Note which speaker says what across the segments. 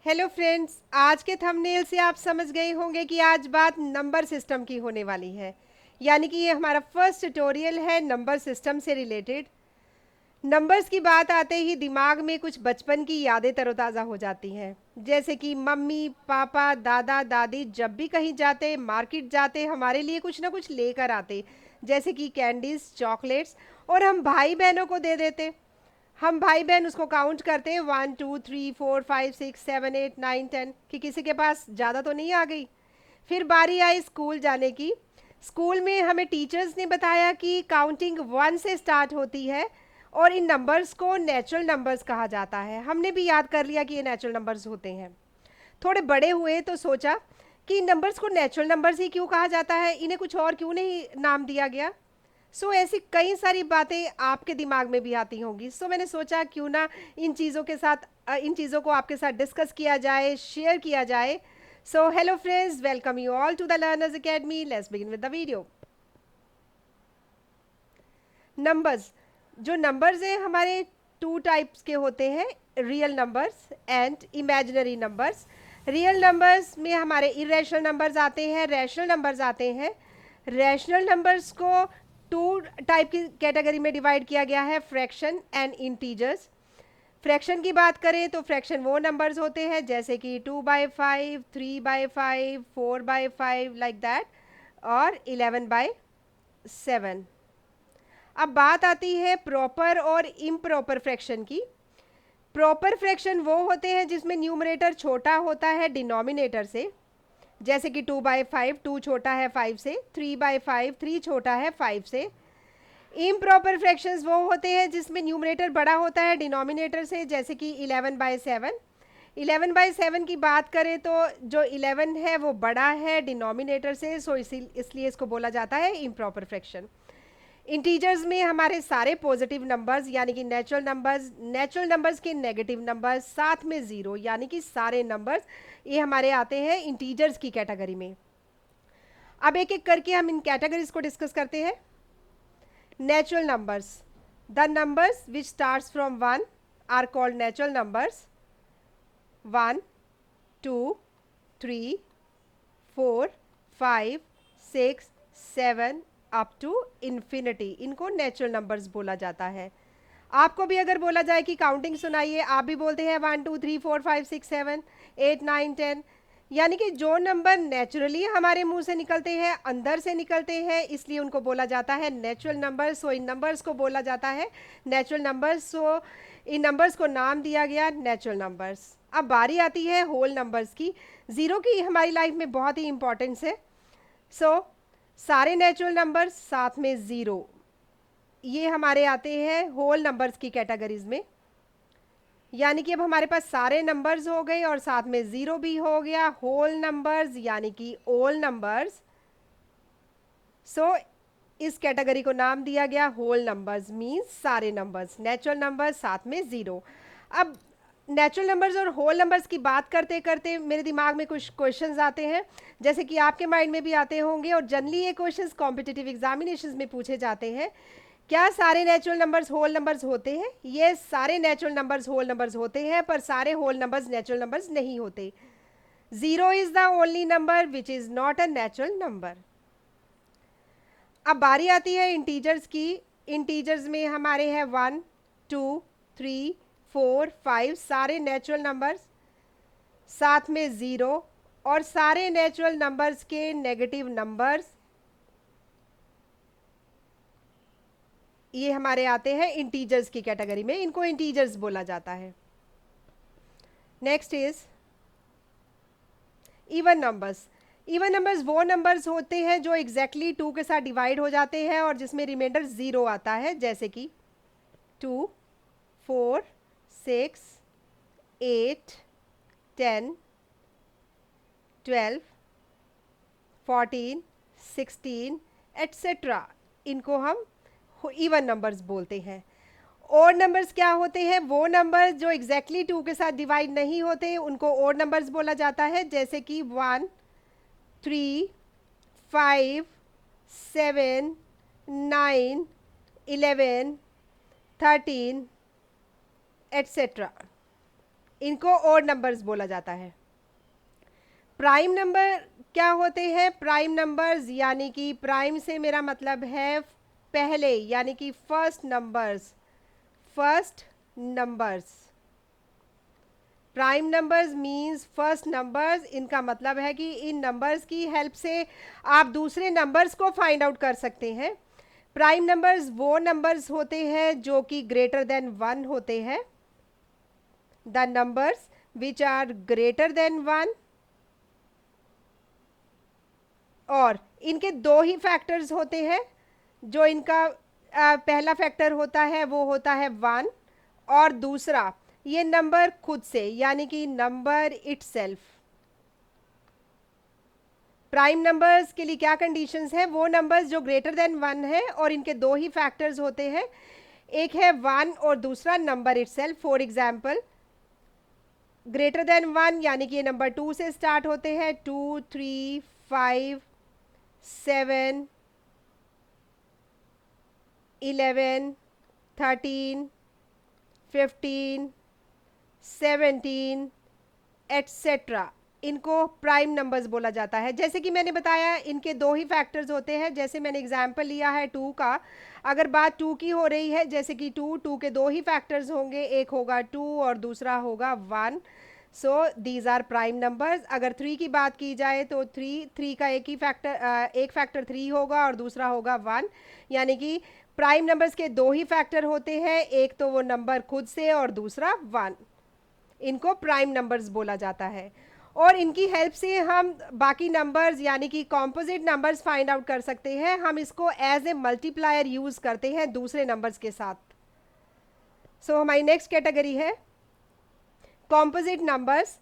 Speaker 1: Hello friends, आज के thumbnail से आप समझ गए होंगे कि आज बात नंबर सिस्टम की होने वाली है। यानी कि ये हमारा फर्स्ट ट्यूटोरियल है नंबर सिस्टम से रिलेटेड। नंबर्स की बात आते ही दिमाग में कुछ बचपन की यादें तरोताज़ा हो जाती हैं। जैसे कि मम्मी पापा दादा दादी जब भी कहीं जाते, मार्केट जाते, हमारे लिए कुछ ना कुछ लेकर आते, जैसे कि कैंडीज, चॉकलेट्स, और हम भाई बहनों को दे देते। हम भाई बहन उसको काउंट करते हैं, 1 2 3 4 5 6 7 8 9 10, कि किसी के पास ज़्यादा तो नहीं आ गई। फिर बारी आई स्कूल जाने की। स्कूल में हमें टीचर्स ने बताया कि काउंटिंग 1 से स्टार्ट होती है और इन नंबर्स को नेचुरल नंबर्स कहा जाता है। हमने भी याद कर लिया कि ये नेचुरल नंबर्स होते हैं। थोड़े बड़े हुए तो सोचा कि इन नंबर्स को नेचुरल नंबर्स ही क्यों कहा जाता है, इन्हें कुछ और क्यों नहीं नाम दिया गया। ऐसी कई सारी बातें आपके दिमाग में भी आती होंगी। मैंने सोचा क्यों ना इन चीज़ों के साथ इन चीज़ों को आपके साथ डिस्कस किया जाए, शेयर किया जाए। Hello friends, welcome you all to the learners academy. Let's begin with the video. Numbers, जो नंबर्स हैं हमारे टू टाइप्स के होते हैं, real numbers and imaginary numbers. Real numbers में हमारे इरेशनल नंबर्स आते हैं, रैशनल नंबर्स आते हैं। रैशनल नंबर्स को टू टाइप की कैटेगरी में डिवाइड किया गया है, फ्रैक्शन एंड इंटीजर्स। फ्रैक्शन की बात करें तो फ्रैक्शन वो नंबर्स होते हैं जैसे कि 2/5, 3/5, 4/5, लाइक दैट, और 11/7। अब बात आती है प्रॉपर और इम्प्रॉपर फ्रैक्शन की। प्रॉपर फ्रैक्शन वो होते हैं जिसमें न्यूमरेटर छोटा होता है डिनोमिनेटर से, जैसे कि 2/5, 2 छोटा है 5 से, 3/5, 3 छोटा है 5 से। इम्प्रॉपर फ्रैक्शंस वो होते हैं जिसमें न्यूमरेटर बड़ा होता है डिनोमिनेटर से, जैसे कि 11/7। 11/7 की बात करें तो जो 11 है वो बड़ा है डिनोमिनेटर से, इसलिए इसको बोला जाता है इम्प्रॉपर फ्रैक्शन। इंटीजर्स में हमारे सारे पॉजिटिव नंबर्स यानी कि नेचुरल नंबर्स के नेगेटिव नंबर्स, साथ में ज़ीरो, यानी कि सारे नंबर्स, ये हमारे आते हैं इंटीजर्स की कैटेगरी में। अब एक एक करके हम इन कैटेगरीज को डिस्कस करते हैं। Natural numbers, the numbers which starts from 1 are called natural numbers. 1, 2, 3, 4, 5, 6, 7 up to infinity, इनको नेचुरल नंबर्स बोला जाता है। आपको भी अगर बोला जाए कि काउंटिंग सुनाइए, आप भी बोलते हैं 1 2 3 4 5 6 7 8 9 10। यानी कि जो नंबर नेचुरली हमारे मुंह से निकलते हैं, अंदर से निकलते हैं, इसलिए उनको बोला जाता है नेचुरल नंबर्स। इन नंबर्स को बोला जाता है नेचुरल नंबर्स। इन नंबर्स को नाम दिया गया नेचुरल नंबर्स। अब बारी आती है होल नंबर्स की। ज़ीरो की हमारी लाइफ में बहुत ही इंपॉर्टेंस है। सारे नेचुरल नंबर्स साथ में ज़ीरो, ये हमारे आते हैं होल नंबर्स की कैटेगरीज में। यानी कि अब हमारे पास सारे नंबर्स हो गए और साथ में ज़ीरो भी हो गया, होल नंबर्स यानी कि ऑल नंबर्स। इस कैटेगरी को नाम दिया गया होल नंबर्स, मीन्स सारे नंबर्स, नेचुरल नंबर्स साथ में ज़ीरो। अब नेचुरल नंबर्स और होल नंबर्स की बात करते करते मेरे दिमाग में कुछ क्वेश्चंस आते हैं, जैसे कि आपके माइंड में भी आते होंगे, और जनरली ये क्वेश्चंस कॉम्पिटिटिव एग्जामिनेशंस में पूछे जाते हैं। क्या सारे नेचुरल नंबर्स होल नंबर्स होते हैं? ये सारे नेचुरल नंबर्स होल नंबर्स होते हैं, पर सारे होल नंबर्स नेचुरल नंबर्स नहीं होते। Zero is the only number which is not a natural number. अब बारी आती है इंटीजर्स की। इंटीजर्स में हमारे हैं 1 2 3 4 5, सारे नेचुरल नंबर्स, साथ में ज़ीरो, और सारे नेचुरल नंबर्स के नेगेटिव नंबर्स, ये हमारे आते हैं इंटीजर्स की कैटेगरी में। इनको इंटीजर्स बोला जाता है। Next is even numbers. Even numbers वो नंबर्स होते हैं जो एग्जैक्टली 2 के साथ डिवाइड हो जाते हैं और जिसमें रिमाइंडर ज़ीरो आता है, जैसे कि 2, 4, 6, 8, 10, 12, 14, 16 एट्सेट्रा। इनको हम इवन नंबर्स बोलते हैं। ओड नंबर्स क्या होते हैं? वो नंबर जो एग्जैक्टली 2 के साथ डिवाइड नहीं होते, उनको ओड नंबर्स बोला जाता है, जैसे कि 1, 3, 5, 7, 9, 11, 13 एट्सेट्रा। इनको ऑड नंबर्स बोला जाता है। प्राइम नंबर क्या होते हैं? प्राइम नंबर्स यानी कि प्राइम से मेरा मतलब है पहले, यानी कि first numbers. First numbers, prime numbers means first numbers. इनका मतलब है कि इन नंबर्स की हेल्प से आप दूसरे नंबर्स को फाइंड आउट कर सकते हैं। प्राइम नंबर्स वो नंबर्स होते हैं जो कि ग्रेटर देन 1 होते हैं। The numbers which are greater than 1, और इनके दो ही फैक्टर्स होते हैं। जो इनका पहला फैक्टर होता है वो होता है 1, और दूसरा ये नंबर खुद से, यानी कि नंबर इटसेल्फ। प्राइम नंबर्स के लिए क्या कंडीशंस हैं? वो नंबर्स जो ग्रेटर देन 1 है और इनके दो ही फैक्टर्स होते हैं, एक है 1 और दूसरा number itself. For example, greater than 1 यानी कि ये नंबर 2 से स्टार्ट होते हैं, 2, 3, 5, 7, 11, 13, 15, 17 एट्सेट्रा। इनको प्राइम नंबर्स बोला जाता है। जैसे कि मैंने बताया, इनके दो ही फैक्टर्स होते हैं। जैसे मैंने एग्जाम्पल लिया है 2 का, अगर बात 2 की हो रही है, जैसे कि 2 के दो ही फैक्टर्स होंगे, एक होगा 2 और दूसरा होगा 1। So these are prime numbers. अगर 3 की बात की जाए तो 3 का एक फैक्टर 3 होगा और दूसरा होगा 1, यानी कि प्राइम नंबर्स के दो ही फैक्टर होते हैं, एक तो वो नंबर खुद से और दूसरा 1। इनको प्राइम नंबर्स बोला जाता है, और इनकी हेल्प से हम बाकी नंबर्स यानी कि कॉम्पोजिट नंबर्स फाइंड आउट कर सकते हैं। हम इसको एज ए मल्टीप्लायर यूज करते हैं दूसरे नंबर्स के साथ। सो हमारी नेक्स्ट कैटेगरी है कॉम्पोजिट नंबर्स।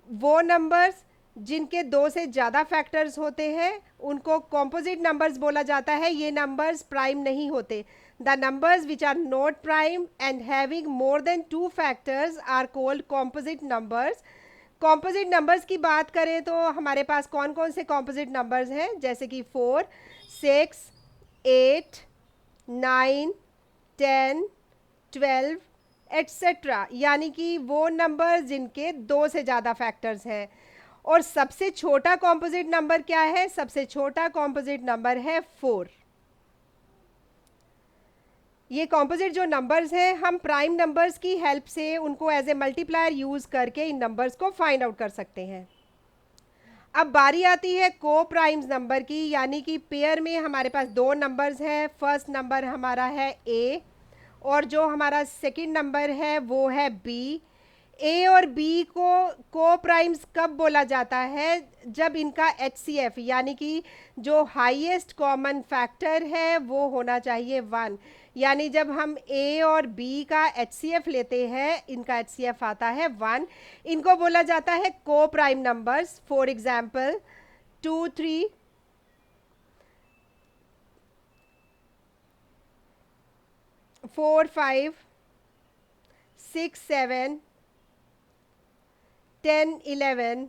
Speaker 1: वो नंबर्स जिनके दो से ज़्यादा फैक्टर्स होते हैं उनको कॉम्पोजिट नंबर्स बोला जाता है। ये नंबर्स प्राइम नहीं होते। The numbers which are not prime and having more than 2 factors are called composite numbers. Composite numbers की बात करें तो हमारे पास कौन कौन से कॉम्पोजिट नंबर्स हैं? जैसे कि 4, 6, 8, 9, 10, 12 एट्सेट्रा, यानी कि वो नंबर जिनके दो से ज़्यादा फैक्टर्स हैं। और सबसे छोटा कॉम्पोजिट नंबर क्या है? सबसे छोटा कॉम्पोजिट नंबर है 4। ये कॉम्पोजिट जो नंबर्स हैं, हम प्राइम नंबर्स की हेल्प से उनको एज ए मल्टीप्लायर यूज करके इन नंबर्स को फाइंड आउट कर सकते हैं। अब बारी आती है को प्राइम्स नंबर की, यानी कि पेयर में हमारे पास दो नंबर्स हैं। फर्स्ट नंबर हमारा है ए, और जो हमारा सेकंड नंबर है वो है बी। ए और बी को प्राइम्स कब बोला जाता है? जब इनका HCF यानी कि जो हाईएस्ट कॉमन फैक्टर है वो होना चाहिए 1। यानी जब हम ए और बी का HCF लेते हैं, इनका HCF आता है 1। इनको बोला जाता है को prime numbers. For example 2, 3, 4, 5, 6, 7, 10, 11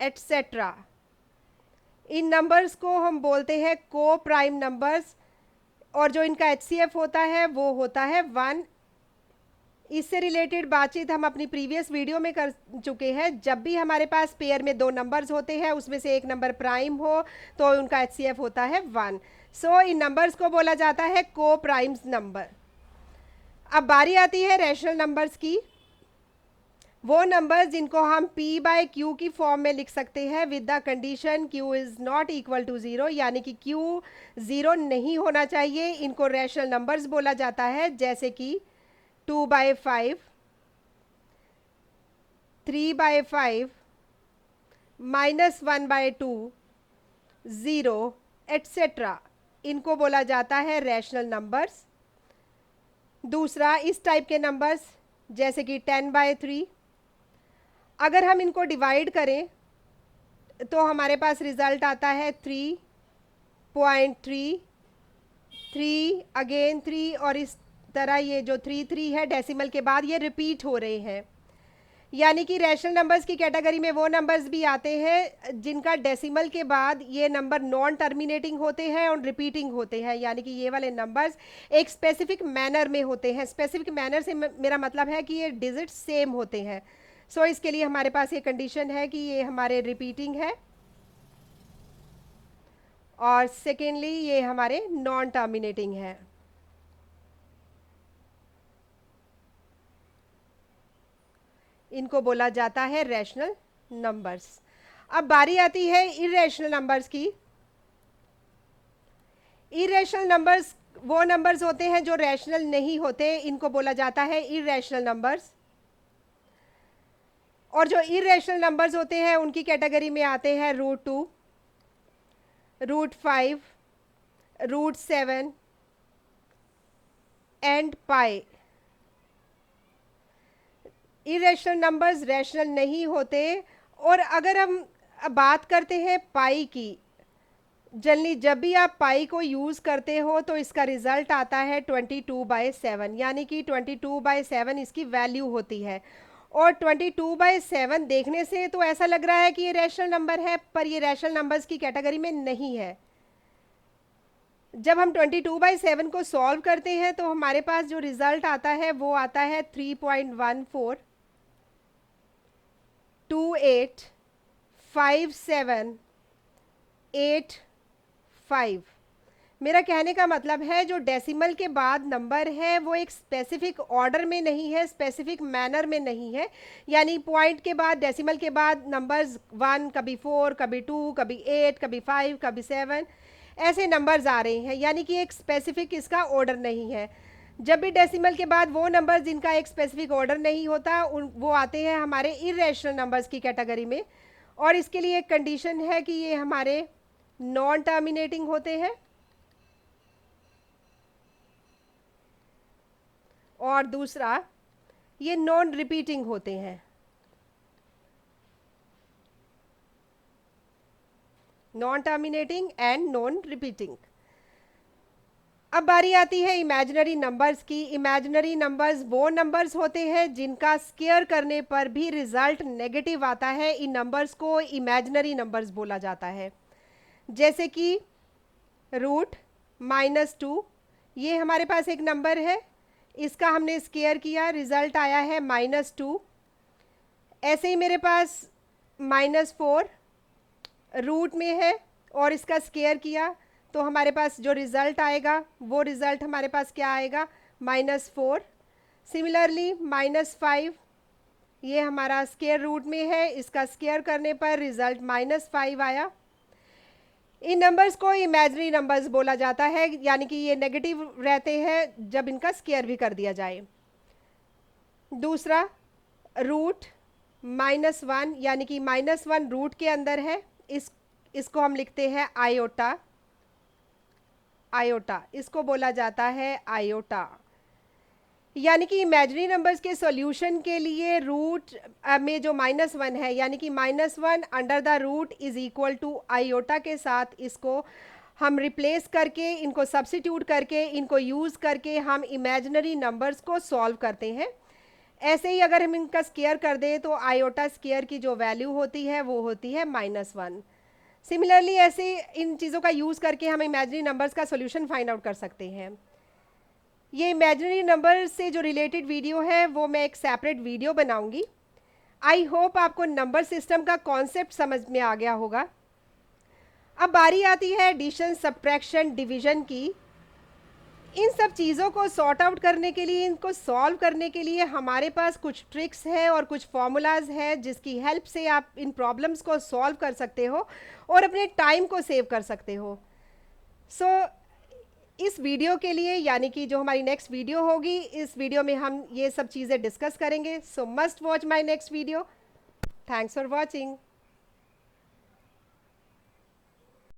Speaker 1: etcetera. In numbers को हम बोलते हैं को प्राइम नंबर्स, और जो इनका HCF होता है वो होता है 1। इससे रिलेटेड बातचीत हम अपनी प्रीवियस वीडियो में कर चुके हैं। जब भी हमारे पास पेयर में दो नंबर्स होते हैं, उसमें से एक नंबर प्राइम हो तो उनका HCF होता है 1। सो इन नंबर्स को बोला जाता है को प्राइम्स नंबर। अब बारी आती है रैशनल नंबर्स की। वो नंबर्स जिनको हम p/q की फॉर्म में लिख सकते हैं with the condition q is not equal to 0, यानी कि q 0 नहीं होना चाहिए। इनको रैशनल नंबर्स बोला जाता है, जैसे कि 2/5, 3/5, -1/2, 0 एट्सेट्रा। इनको बोला जाता है रैशनल नंबर्स। दूसरा, इस टाइप के नंबर्स जैसे कि 10/3, अगर हम इनको डिवाइड करें तो हमारे पास रिजल्ट आता है 3.3, 3 अगेन 3, और इस तरह ये जो 3 3 है डेसिमल के बाद ये रिपीट हो रहे हैं। यानी कि रैशनल नंबर्स की कैटेगरी में वो नंबर्स भी आते हैं जिनका डेसिमल के बाद ये नंबर नॉन टर्मिनेटिंग होते हैं और रिपीटिंग होते हैं, यानी कि ये वाले नंबर्स एक स्पेसिफिक मैनर में होते हैं। स्पेसिफिक मैनर से मेरा मतलब है कि ये डिजिट सेम होते हैं। सो इसके लिए हमारे पास ये कंडीशन है कि ये हमारे रिपीटिंग है, और सेकेंडली ये हमारे नॉन टर्मिनेटिंग है। इनको बोला जाता है रैशनल नंबर्स। अब बारी आती है इरेशनल नंबर्स की। इरेशनल नंबर्स वो नंबर्स होते हैं जो रैशनल नहीं होते, इनको बोला जाता है इरेशनल नंबर्स। और जो इरेशनल नंबर्स होते हैं उनकी कैटेगरी में आते हैं √2, √5, √7 and pi. Irrational numbers rational नहीं होते। और अगर हम बात करते हैं पाई की, जनरली जब भी आप पाई को यूज़ करते हो तो इसका रिजल्ट आता है 22/7, यानी कि 22/7 इसकी वैल्यू होती है। और 22/7 देखने से तो ऐसा लग रहा है कि ये रैशनल नंबर है, पर ये रैशनल नंबर्स की कैटेगरी में नहीं है। जब हम 22/7 को सॉल्व करते हैं तो हमारे पास जो रिजल्ट आता है वो आता है 3.14285785। मेरा कहने का मतलब है जो डेसिमल के बाद नंबर है वो एक स्पेसिफिक ऑर्डर में नहीं है, स्पेसिफिक मैनर में नहीं है। यानी पॉइंट के बाद, डेसिमल के बाद नंबर्स 1, कभी 4, कभी 2, कभी 8, कभी 5, कभी 7 ऐसे नंबर्स आ रहे हैं, यानी कि एक स्पेसिफिक इसका ऑर्डर नहीं है। जब भी डेसिमल के बाद वो नंबर्स जिनका एक स्पेसिफिक ऑर्डर नहीं होता वो आते हैं हमारे इरेशनल नंबर्स की कैटेगरी में। और इसके लिए एक कंडीशन है कि ये हमारे नॉन टर्मिनेटिंग होते हैं, और दूसरा ये नॉन रिपीटिंग होते हैं। Non terminating and non repeating. अब बारी आती है इमेजिनरी नंबर्स की। इमेजिनरी नंबर्स वो नंबर्स होते हैं जिनका स्क्वायर करने पर भी रिजल्ट नेगेटिव आता है। इन नंबर्स को इमेजिनरी नंबर्स बोला जाता है। जैसे कि √-2, ये हमारे पास एक नंबर है, इसका हमने स्क्वायर किया, रिजल्ट आया है -2। ऐसे ही मेरे पास -4 रूट में है और इसका स्क्वायर किया तो हमारे पास जो रिज़ल्ट आएगा वो रिज़ल्ट हमारे पास क्या आएगा, -4। सिमिलरली -5, ये हमारा स्क्वायर रूट में है, इसका स्क्वायर करने पर रिज़ल्ट -5 आया। इन नंबर्स को इमेजिनरी नंबर्स बोला जाता है, यानी कि ये नेगेटिव रहते हैं जब इनका स्क्वायर भी कर दिया जाए। दूसरा √-1, यानी कि -1 रूट के अंदर है, इसको हम लिखते हैं आयोटा। इसको बोला जाता है आयोटा। यानी कि इमेजिनरी नंबर्स के सॉल्यूशन के लिए रूट में जो -1 है, यानी कि -1 under the root is equal to iota के साथ इसको हम रिप्लेस करके, इनको सब्स्टिट्यूट करके, इनको यूज़ करके हम इमेजिनरी नंबर्स को सॉल्व करते हैं। ऐसे ही अगर हम इनका स्क्वायर कर दें तो आयोटा स्क्वायर की जो वैल्यू होती है वो होती है -1। सिमिलरली ऐसे इन चीज़ों का यूज़ करके हम इमेजिनरी नंबर्स का सॉल्यूशन फाइंड आउट कर सकते हैं। ये इमेजिनरी नंबर से जो रिलेटेड वीडियो है वो मैं एक सेपरेट वीडियो बनाऊंगी। आई होप आपको नंबर सिस्टम का कॉन्सेप्ट समझ में आ गया होगा। अब बारी आती है एडिशन, सब्ट्रैक्शन, डिवीजन की। इन सब चीज़ों को सॉर्ट आउट करने के लिए, इनको सॉल्व करने के लिए हमारे पास कुछ ट्रिक्स हैं और कुछ फॉर्मूलाज हैं जिसकी हेल्प से आप इन प्रॉब्लम्स को सॉल्व कर सकते हो और अपने टाइम को सेव कर सकते हो। इस वीडियो के लिए, यानी कि जो हमारी नेक्स्ट वीडियो होगी, इस वीडियो में हम ये सब चीज़ें डिस्कस करेंगे। सो must watch my next video. Thanks for watching.